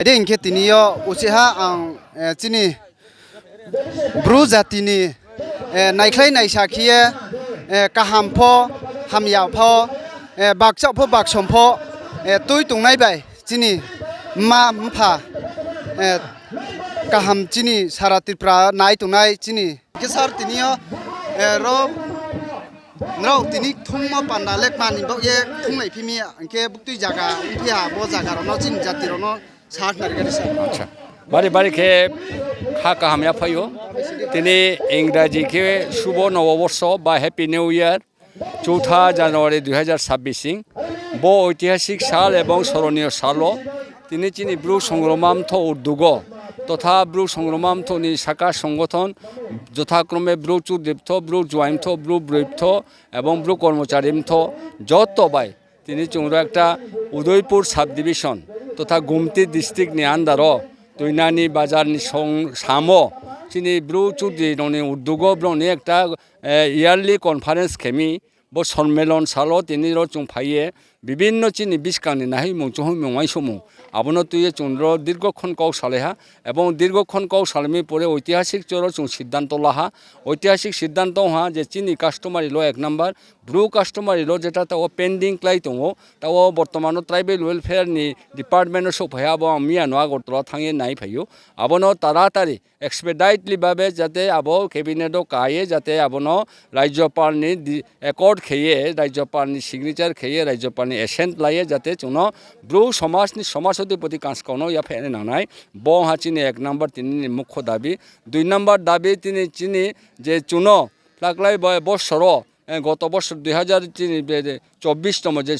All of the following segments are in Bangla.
Ede ingke tiniyo usiha ang chini bru zatini naiklai naisakhiye kahampho hamyapho bakchapho baksompho tui tungnai bai chini ma mpha kaham chini saratipra nai tunai chini kesar tiniyo ro nro tini thungma pandalek mani bo ye thungnai phimi angke buktui jaga phia bo jaga ro no chin jati ro no sak narigari sa আচ্ছা বাড়ি বাড়ি খেয়ে খা কাহামিয়া ফাইও তিনি ইংরাজি কে শুভ নববর্ষ বা হ্যাপি নিউ ইয়ার 4 জানুয়ারি 2026 ব ঐতিহাসিক সাল এবং স্মরণীয় সালও তিনি চিনি ব্রু সংগ্রামান্থ উদ্যোগ তথা ব্রু সংগ্রামান্থনি শাখা সংগঠন যথাক্রমে ব্রু চুদীপ্থ ব্রু জোয়াইমথ ব্রু ব্রৈপ্থ এবং ব্রু কর্মচারীমথ যত বাই তিনি চুংর একটা উদয়পুর সাব ডিভিশন তথা গুমতি ডিস্ট্রিক্ট নি আন্দার তৈনানি বাজারনি সামো চিনি ব্রু চুদি ননি উদ্যোগ ব্রনি একটা ইয়ারলি কনফারেন্স খেমি ব সম্মেলন সালো তিনি চুং ফাইয়ে বিভিন্ন চিনি বিস্কানি নাহি মুচুহ মেমাই সমু আবনো তুইয়ে চন্দ্র দীর্ঘক্ষণ কৌ সালেহা এবং দীর্ঘক্ষণ কৌ সালমি পরে ঐতিহাসিক চর চুং সিদ্ধান্ত লাহা ঐতিহাসিক সিদ্ধান্ত হা যে চিনি কাস্টমারি ল 1 নম্বর ব্রু কাস্টমারি ল যেটা তাও পেন্ডিং ক্লাই দङ তাও বর্তমান ট্রাইবেল ওয়েলফেয়ার নি ডিপার্টমেন্ট সফায়া ব মিয়া নোয়া গটলা থাঙে নাই ফাইও আবনো তাড়াতাড়ি এক্সপেডাইটলি ভাবে যাতে আবো ক্যাবিনেটও কায়ে যাতে আবনো রাজ্যপালনি একর্ড খেয়ে রাজ্যপালনি সিগনেচার খেয়ে রাজ্যপালনি এসেন্ট লাইয়ে যাতে চুন ব্রু সমাজনি সমাজপতি কাঁচকানো ইয়া ফেনে নানাই ব হা চিনি 1 নম্বর তিনি মুখ্য দাবি 2 নম্বর দাবি তিনি চিনি যে চুন লাকলাই বছর গত বছর 2024তম যে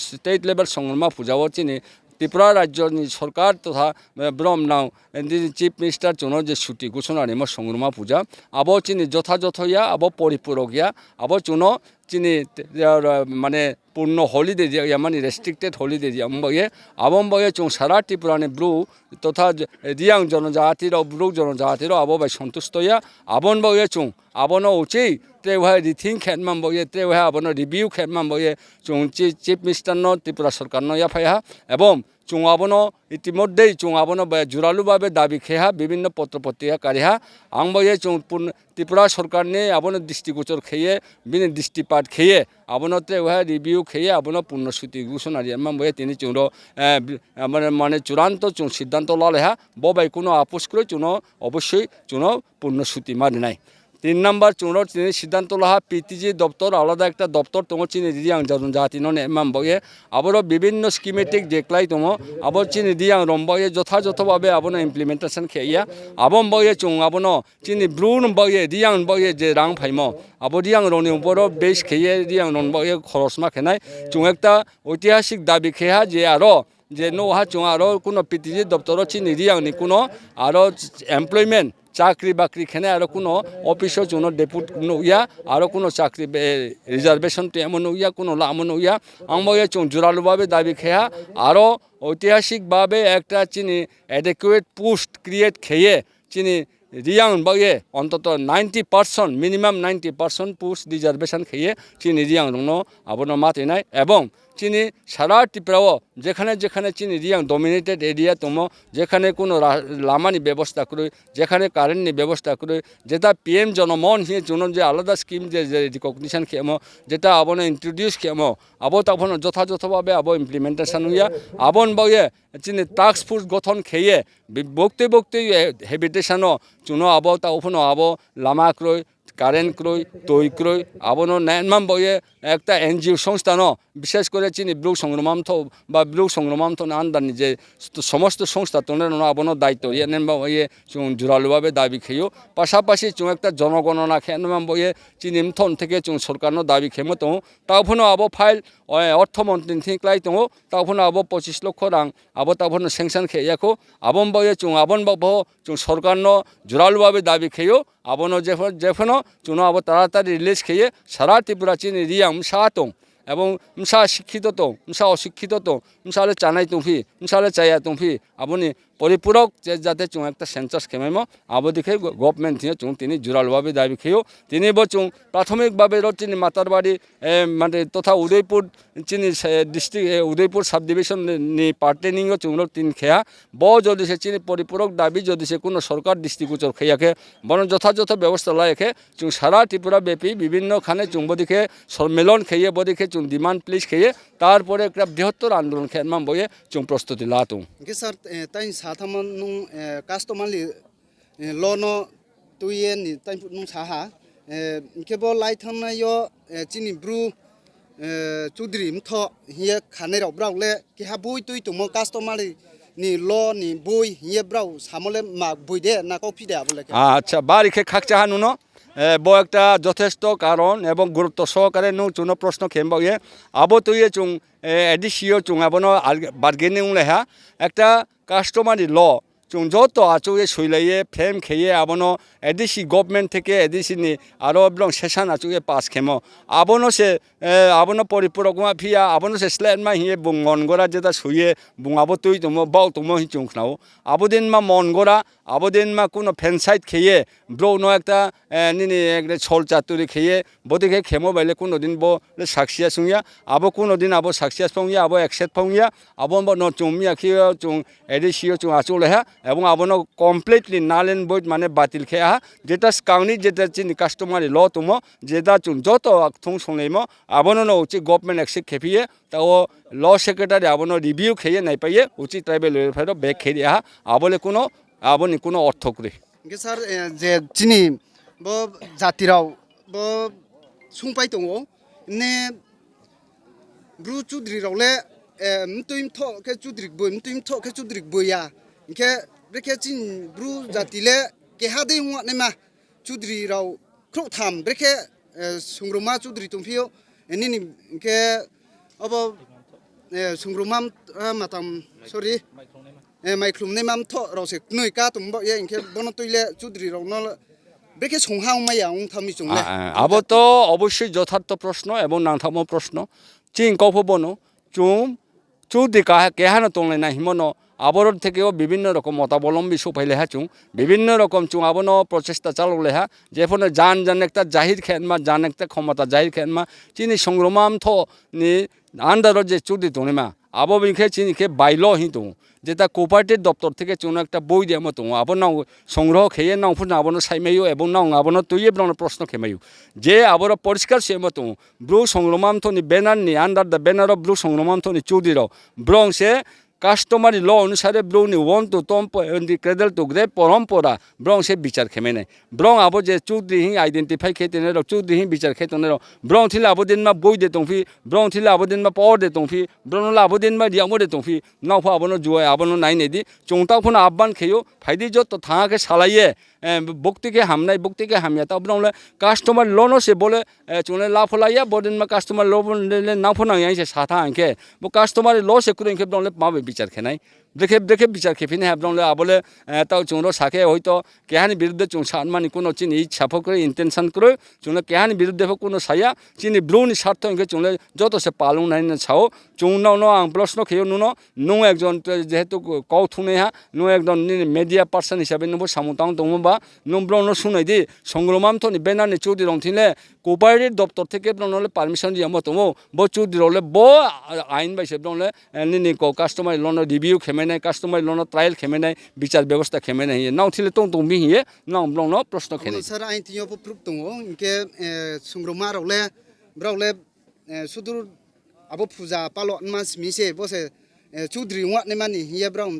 স্টেট লেভেল সংগ্রামা পূজাও চিনি ত্রিপুরা রাজ্য সরকার তথা ব্রহ্ম নাও চিফ মিনিস্টার চুন যে ছুটি ঘোষণা নিম সংগ্রামা পূজা আবো চিনি যথাযথ ইয়া আবো পরিপূরক ইয়া আবো চুন চিনি মানে পূর্ণ হলিডে মানে রেস্ট্রিক্টেড হলিডে ইয়ে আবম্বয়ে চুং সারা ত্রিপুরানি ব্রু তথা রিয়াং জনজাতির ব্রু জনজাতির আবো বাই সন্তুষ্ট ইয়া আবনবয়ে চুং আবনো উচিত তেভাই রিথিং খেনমাবয়ে তেভাই আবনো রিভিউ খেনমাবয়ে চুং চিফ মিনিস্টার ত্রিপুরা সরকার ইয়া ফাইহা এবং চুং আবনো ইতিমধ্যেই চুং আবনো জোরালুভাবে দাবি খেহা বিভিন্ন পত্রপত্রিকা কারিহা আংবয়ে চুং ত্রিপুরা সরকারনি আবনো দৃষ্টিগোচর খেয়ে বিনি দৃষ্টিপাত খেয়ে আবনো তেভাই রিভিউ খেয়ে আবনো পূর্ণসূতি ঘোষণা বয়ে তিনি চুংর মানে চূড়ান্ত চুং সিদ্ধান্ত লালেহা ববাই কোনো আপোষ করে চুন অবশ্যই চুন পূর্ণসূতি মারি নাই 3 নম্বর চুন তিনি সিদ্ধান্ত লাহা পিটিজি দপ্তর আলাদা একটা দপ্তর তোমার চিনি রিয়াং জনজাতি ননে বয়ে আবারও বিভিন্ন স্কিমেটিক দেখলাই দङ আবার চিনি রিয়াং রম্বয়ে যথাযথভাবে আবনো ইমপ্লিমেন্টেশন খেয়া আবম বয়ে চুং আবনো চিনি ব্রুন বয়ে রিয়াং বয়ে যে রাং ফাইম আবো রিয়াং রনি উপরও বেশ খেয়ে রিয়াং রন বয়ে খরচমা খেনাই চুং একটা ঐতিহাসিক দাবি খেয়া যে আরও যে নোহা চুং আরও কোনো পিটিজি দপ্তর চিনি রিয়াংনি কোনো আরও এমপ্লয়মেন্ট চাকরি বাকরি খেনে আরও কোনো অফিসও চুন ডেপুট ইয়া আরও কোনো চাকরি রিজার্ভেশন এমন ইয়া কোনো লামন ইয়া আংবয়ে চুং জোরালুভাবে দাবি খেয়া আরও ঐতিহাসিকভাবে একটা চিনি অ্যাডেকুয়েট পোস্ট ক্রিয়েট খেয়ে চিনি রিয়াং বয়ে অন্তত 90% মিনিমাম 90% পোস্ট রিজার্ভেশন খেয়ে চিনি রিয়াং রং আবনো মাতে নাই এবং চিনি সারা ত্রিপুরাও যেখানে যেখানে চিনি রিয়াং ডমিনেটেড এরিয়া তোম যেখানে কোনো লামানি ব্যবস্থা করে যেখানে কারেন্টনি ব্যবস্থা করে যেটা পিএম জনমন হিয়ে জন্য যে আলাদা স্কিম যে রিকগনিশন খেমো যেটা আবনো ইন্ট্রোডিউস খেমো আবো তখন যথাযথভাবে আবো ইমপ্লিমেন্টেশন হইয়া আবন বয়ে চিনি টাস্ক ফোর্স গঠন খেয়ে বক্তে বক্তে হেবিটেশনও চুনো আবো তা ওখানে আবো লামা ক্রয় কারেন্ট ক্রয় তৈ ক্রয় আবনো নাইনমাম বয়ে একটা এনজিও সংস্থান বিশেষ করে চিনি ব্লু সংগ্রামান্থ বা ব্লু সংগ্রামান্থ আন্দানি যে সমস্ত সংস্থা তোনের আবনো দায়িত্ব ইয়ে নেনবা বয়ে চুং জোরালুভাবে দাবি খেয়েও পাশাপাশি চুং একটা জনগণনা খেনমাম বয়ে চিনি থন থেকে চুং সরকার দাবি খেমো তো তাওফোনো আবো ফাইল অর্থমন্ত্রী থিকলাই তো তাওফোনো আবো 25 লক্ষ রাং আবো তাওফোনো স্যাংশন খেয়াখো আবন বয়ে চুং আবন বাবো চুং সরকার জোরালুভাবে দাবি খেয়েও আবনো যেফোনো চুনো আবো তাড়াতাড়ি রিলিজ খেয়ে সারা ত্রিপুরা চিনি রিয়াং সাতং এবং মশা শিক্ষিত তো মশা অশিক্ষিত তো মশালে চানাই তুফি মশালে চাইয়া তুফি আপনি পরিপূরক যে যাতে চুং একটা সেন্সাস খেমাইমো আবো দেখে গভর্নমেন্ট দিয়ে চুং তিনি জোরালভাবে দাবি খেয়েও তিনি বচুং প্রাথমিকভাবে চিনি মাতারবাড়ি মানে তথা উদয়পুর চিনি ডিস্ট্রিক্ট উদয়পুর সাব ডিভিশন নি পার্টেনিংও চুংলো তিন খেয়া ব যদি সে চিনি পরিপূরক দাবি যদি সে কোনো সরকার দৃষ্টিগোচর খেয়াকে বরং যথাযথ ব্যবস্থা লাইকে চুং সারা ত্রিপুরা ব্যাপী বিভিন্নখানে চুং বদিকে সম্মেলন খেয়ে বদিকে চুং ডিমান্ড প্লিজ খেয়ে তারপরে একটা বৃহত্তর আন্দোলন খেয়ার বইয়ে চুং প্রস্তুতি লাতুং Ke sar tai sa thaman nung customer li lo no tuye ni tai nung sa ha ke bo lai tham na yo chini bru chudri mtho hiya khane ro brau le ke ha bui tui tu mo customer ni lo ni bui hiya brau samole ma bui de na ko phi de abole ke আচ্ছা বাড়িকে খাকচা হানুনো ব একটা যথেষ্ট কারণ এবং গুরুত্ব সহকারে নু চুনো প্রশ্ন খেমবা ইয়ে আবো তুই চুং এডিসিও চুং আবনো বার্গেনিং লেহা একটা কাস্টমারি ল চুং যত আচু সইলাইয়ে ফ্রেম খেয়ে আবনো এডিসি গভর্নমেন্ট থেকে এডিসি নি আরো এবং সেশন আচু পাস খেমো আবনো সে আবনো পরিপূরক ফিয়া আবনো সে স্লেট মা হিয়ে বুং মন গড়া যেটা শুয়ে বুং আবো তুই তুমো বাউ তুমো হি চুং খাও আবদিন মা মন গড়া আবদিন মা কোনো ফ্যানসাইড খেয়ে ব্রো নো একটা নিনি একটা ছল চাতুরি খেয়ে বদিকে খেমো বাইলে কোনো দিন বো সাকসিয়া সুইয়া আবো কোনো দিন আবো সাকসিয়া ফংইয়া আবো একসেট ফংইয়া আবো ন চুমিয়া খেয়ে চুং এডিসিও চুং আচু লেহা এবং আবনো কমপ্লিটলি নালেন বই মানে বাতিল খেয়া যেটা কাউনি যেটা চিনি কাস্টমারি ল তুমো যেটা চুং যত থুং সংলাইমো আবনো ন উচিত গভর্নমেন্ট একসে খেপিয়ে তাও ল সেক্রেটারি আবনো রিভিউ খেয়ে নাই পাইয়ে উচিত ট্রাইবেল ওয়েলফেয়ার ব্যাগ খেয়ে আহা আবলে কোনো আবনি কোনো অর্থ করে ke sar je chini bo jatirao bo sungpai tongo ne bru chudri role mtuim tho ke chudri boi mtuim tho ke chudri boya ke breke chin bru jatile ke hade huwa ne ma chudri raw kro tham breke sungruma chudri tumphio nini ke abo sungrumam matam sorry মাইক্রুম নে মাম থ রসে নই কা তুম য়ে ইনকে বন তুইলে চুদ্রি রং ন বেকে সংহাও মাইয়া উং থামি চুংলে আবো তো অবশ্যই যথার্থ প্রশ্ন এবং নাংথামো প্রশ্ন চিং কফো বনো চুম চুদি কেহানো তংলে না হিমনো আবরণ থেকেও বিভিন্ন রকম মতাবলম্বী সুফাইলে হ্যাঁ চুং বিভিন্ন রকম চুং আবনো প্রচেষ্টা চাললে হ্যাঁ যে ফোনে জান একটা জাহির খেনমা জান একটা ক্ষমতা জাহির খেনমা চিনি সংগ্রমাম থ নি আন্ডারত যে চুদি তনিমা আবো বিখে চিনিকে বাইল হি তো যেটা কোপারেটিভ দপ্তর থেকে চুনো একটা বই দিয়ে মতো আবো নাও সংগ্রহ খেয়ে নাও ফুন আবনো সাইমাইও এবং নাও আবনো তৈয়ে ব্রণ প্রশ্ন খেমাইও যে আবর পরিষ্কার সে মতো ব্রু সংগ্রমামথনি ব্যানার নি under the banner of Bru সংগ্রমামথনি চৌধুরীর ব্রং সে কাস্টমারি ল অনুসারে ব্রৌনি womb to tomb cradle to grave পরম্পরা ব্রং সে বিচার খেমে নেই ব্রং আবো যে চৌধুরী হি আইডেন্টিফাই খেতে নেই চৌধুরী হি বিচার খেতে নেই ব্রং থিলে আবদিন মা বই দে টংফি ব্রং থিলে আবদিন মা পাওয়ার দে টংফি ব্রং আবদিন মা রিয়ামো দে টংফি নাওফা আবনো জুয়া আবনো নাই নেদি চংটা ফোন আহ্বান খেয়েও ফাইদি যত থাঙাকে সালাইয়ে বক্তিকে হামনাই বক্তিকে হামিয়া তা ব্রং কাস্টমার লোনো সে বলে চুনে লাভ লাইয়া বদিন মা কাস্টমার লো নাও ফোন আইছে সাথা আনকে বো কাস্টমার ল সে করে ইনকে ব্রং মাবে বিচার খেনাই দেখে বিচার খেপিনে হ্যাঁ আবলে তাও চুংরো সাকে হয়তো কেহানি বিরুদ্ধে চুং সানমানি কোনো চিনি ইচ্ছা করে ইন্টেনশন করে চুনে কেহানি বিরুদ্ধে কোনো সাইয়া চিনি ব্রুনি স্বার্থ ইনকে চুলে যত সে পালং নাই ছাও চুং নাও আং প্রশ্ন খেয়ে নুনো নো একজন যেহেতু কও থুনে হ্যাঁ নো একজন মিডিয়া পার্সন হিসাবে নেবো সামুতাং দङ বা নম ব্রণ শুনাই দি সংগ্রমাম থনি বেনানি চৌধুরী রং থিলে কোপারেটিভ দপ্তর থেকে ব্রণলে পারমিশন দিয়ে মতো বো চৌধুরী রলে ব আইন বাইসে ব্রণলে নিনি কাস্টমার লোন রিভিউ খেমে নাই কাস্টমার লোন ট্রায়াল খেমে নাই বিচার ব্যবস্থা খেমে নাই নাও থিলে টং টং বিহিয়ে নাও ব্রণ প্রশ্ন খেনে sar ain tiyo po proof tongo inke sungruma role brole sudur abo puja palo mas mise bose chudri wa ne mani hiya brown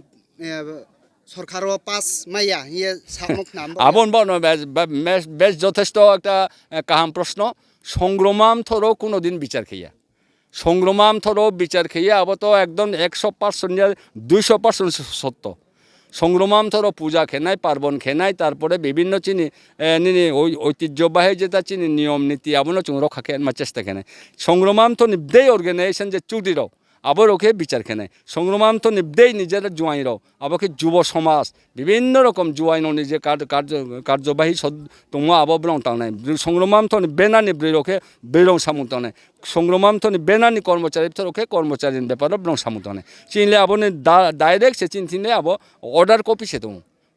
সরকারও পাস মাইয়া হিয়ে সামক নাম আবন বন বেশ যথেষ্ট একটা কাহাম প্রশ্ন সংগ্রমাম থরও কোনো দিন বিচার খেয়া সংগ্রমাম থরও বিচার খেয়ে আবো তো একদম 100% 200% সত্য সংগ্রমাম থরও পূজা খেনাই পার্বণ খেনাই তারপরে বিভিন্ন চিনি নিনি ওই ঐতিহ্যবাহী যেটা চিনি নিয়ম নীতি আবনো চুং রক্ষা খেয়ে চেষ্টা খেনাই সংগ্রমাম তো নিব্দেই অর্গানাইজেশন যে চুদিরও আবার ওকে বিচার খেনে সংগ্রাম তো নিবেই নিজের জুয়াই রাও আবাকে যুব সমাজ বিভিন্ন রকম জুয়াই নো নিজে কার্যবাহী তোমা আবো ব্রং টাংনাই সংগ্রাম তো বেনানি ব্রোকে বেরং সামুতানে সংগ্রাম তো বেনানি কর্মচারী রোকে কর্মচারী ব্যাপারে ব্রং সামুতানে চিনলে আবনে ডাইরেক্ট সে চিনলে আবো অর্ডার কপি সে দো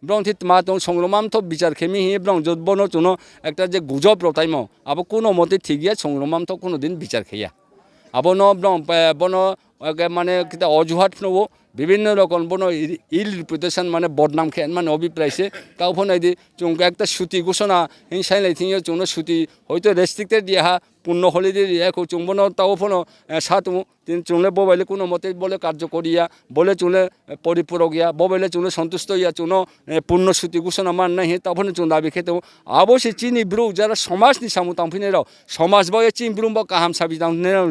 ব্রং থিত মা তো সংগ্রাম তো বিচার খেমি হি ব্রং যদ্বনো চুনো একটা যে গুজব রতাইম আবো কোনো মতে ঠিক গিয়া সংগ্রাম তো কোনো দিন বিচার খেয়া আবো ন ব্রং বনো মানে কিতা অজুহাত নেবো বিভিন্ন রকম বনো ইল রিপুটেশন মানে বদনাম খেন মানে অভিপ্রায়সে কাউ ফোন চুমকে একটা সুতি ঘোষণা হিংসাই লাইথিং চুনো সুতি হয়তো রেস্ট্রিক্টেড দিয়া পূর্ণ হলিডে এক চুম্বন তাও ফোন সাতমু চুনলে ববাইলে কোনো মতে বলে কার্যকরিয়া বলে চুলে পরিপূরক ইয়া ববাইলে চুলে সন্তুষ্ট ইয়া চুনো পূর্ণ সুতি ঘোষণা মান নাই তাও ফোন চুন দাবি খেতেও অবশ্যই চিনি ব্রু যারা সমাজনি সামু তামফিনেরাও সমাজ বয়ে চিন ব্রুম বা কাহাম সাবি তামফিনেরাও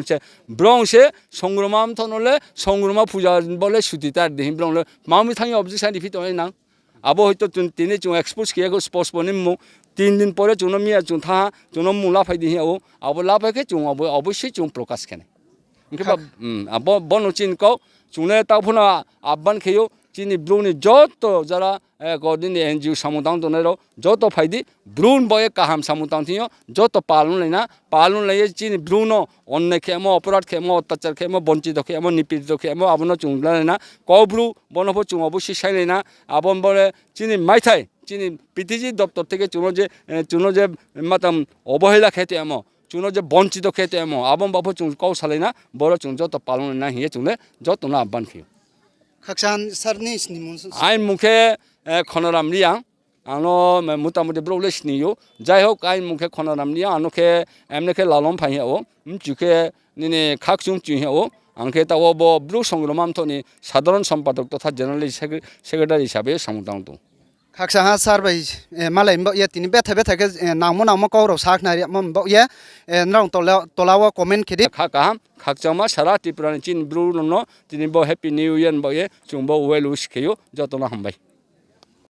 ব্রং সে সংগ্রাম থনলে সংগ্রামা পূজা বলে সুতি তার দেহি ব্রং মামি থাকি অবজেকশন রিফিট হয় না আবো হয়তো তিনি চুন এক্সপোজ কিয়া স্পোর্টস বনি মু 3 দিন পরে চুনো মিয়া চুন থা চুনো মু লাফাই দিহি ও আবো লাফাইকে চুন অবশ্যই চুন প্রকাশ খেনে আবো বনো চিন কও চুনে তাও ফোন আহ্বান খেয়েও চিনি ব্রুনি যত যারা গদিন এনজিও সামুদাং দনেরাও যত ফাইদি ব্রুন বয়ে কাহাম সামুদাং থিও যত পালন লাইয়ে চিনি ব্রুনো অন্যায় খেমো অপরাধ খেমো অত্যাচার খেমো বঞ্চিত খেমো নিপীড়িত খেমো আবনো চুংলাই না কব্রু বনফ চুং অবশ্যই সাইলাই না আবন বলে চিনি মাইথাই চিনি পিটিজি দপ্তর থেকে চুনো যে মাতাম অবহেলা খেতে এমো চুনো যে বঞ্চিত খেতে এমো আবন বাবু চুং কৌ সালাই না বড় চুং যত পালন না হিয়ে চুংলে যত না আহ্বান খেয়ে খাকসান সারনি স্নিমুন আইন মুখে খনরাম লিয়াং আনো মোটামুটি ব্রলে স্নিও যাই হোক আইন মুখে খনরাম লিয়াং আনোকে এমনেকে লালন ফাইও চুকে নিনে খাকচুং চুহিও आंखे ताव ब्रु संग्रामांथनि साधारण सम्पादक तथा जेनेरेल सेक्रेटारि हिसाबै सामुदां दं खाकसा हा सार बाय मालाय या तिनि बेथा के नामो कौरव साखनारि मम या नरं तलावा कमेन्ट खेदि खाकाम खाकचामा सारा त्रिपुरानि चिन ब्रु नो तिनि बो हैप्पी न्यू इयर बो ये चुंबो वेल विश खेयो जतन हामबाय।